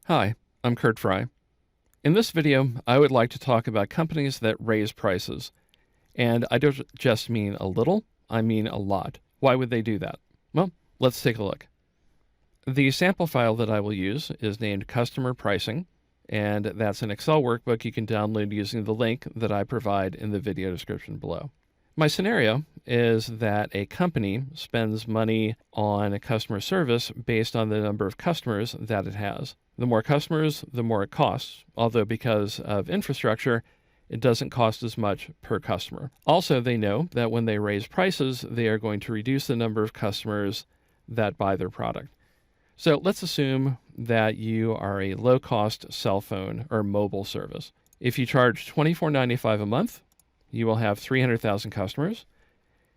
Hi, I'm Curt Frye. In this video, I would like to talk about companies that raise prices. And I don't just mean a little, I mean a lot. Why would they do that? Well, let's take a look. The sample file that I will use is named Customer Pricing, and that's an Excel workbook you can download using the link that I provide in the video description below. My scenario is that a company spends money on customer service based on the number of customers that it has. The more customers, the more it costs, although because of infrastructure, it doesn't cost as much per customer. Also, they know that when they raise prices, they are going to reduce the number of customers that buy their product. So let's assume that you are a low-cost cell phone or mobile service. If you charge $24.95 a month, you will have 300,000 customers.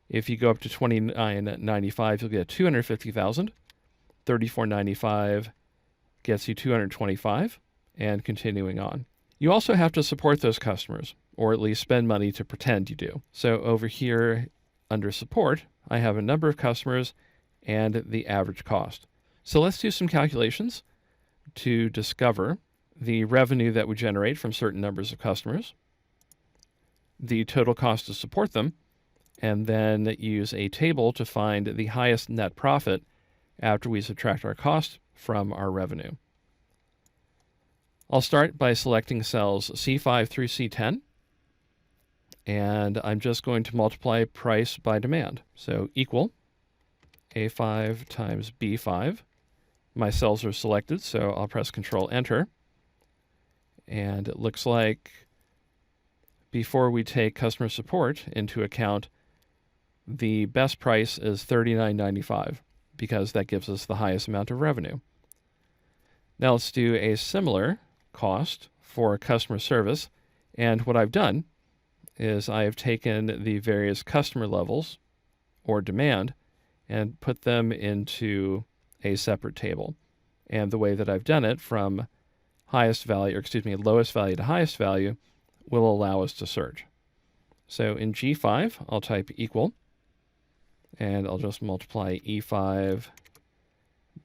If you go up to $29.95, you'll get 250,000. $34.95 gets you 225, and continuing on. You also have to support those customers, or at least spend money to pretend you do. So over here under support, I have a number of customers and the average cost. So let's do some calculations to discover the revenue that we generate from certain numbers of customers, the total cost to support them, and then use a table to find the highest net profit after we subtract our cost from our revenue. I'll start by selecting cells C5 through C10, and I'm just going to multiply price by demand. So equal A5 times B5. My cells are selected, so I'll press Control Enter. And it looks like before we take customer support into account, the best price is $39.95 because that gives us the highest amount of revenue. Now let's do a similar cost for customer service. And what I've done is I have taken the various customer levels or demand and put them into a separate table. And the way that I've done it from lowest value to highest value will allow us to search. So in G5, I'll type equal, and I'll just multiply E5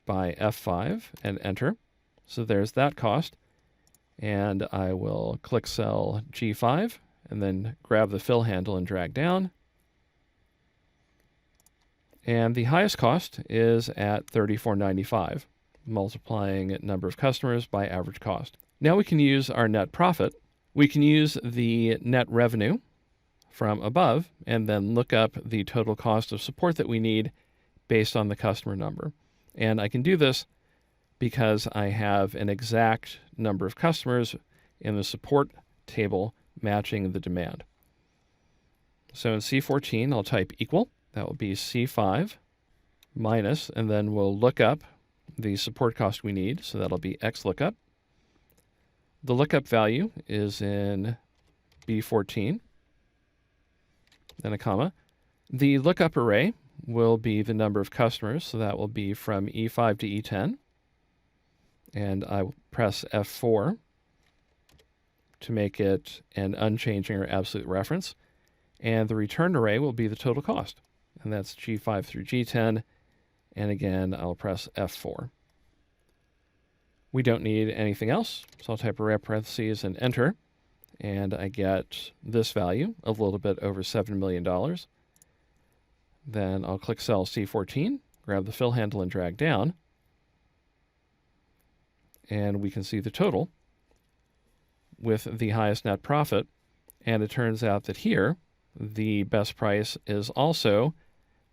by F5 and enter. So there's that cost. And I will click cell G5 and then grab the fill handle and drag down. And the highest cost is at $34.95, multiplying number of customers by average cost. Now we can use our net profit. We can use the net revenue from above and then look up the total cost of support that we need based on the customer number. And I can do this because I have an exact number of customers in the support table matching the demand. So in C14, I'll type equal. That will be C5 minus, and then we'll look up the support cost we need. So that'll be XLOOKUP. The lookup value is in B14, then a comma. The lookup array will be the number of customers, so that will be from E5 to E10. And I will press F4 to make it an unchanging or absolute reference. And the return array will be the total cost. And that's G5 through G10. And again, I'll press F4. We don't need anything else, so I'll type array parentheses and enter. And I get this value, a little bit over $7 million. Then I'll click cell C14, grab the fill handle and drag down. And we can see the total with the highest net profit. And it turns out that here, the best price is also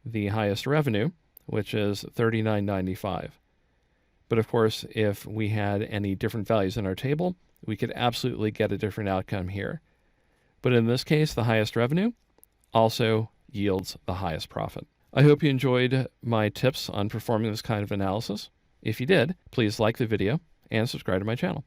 the highest revenue, which is $39.95. But of course, if we had any different values in our table, we could absolutely get a different outcome here. But in this case, the highest revenue also yields the highest profit. I hope you enjoyed my tips on performing this kind of analysis. If you did, please like the video and subscribe to my channel.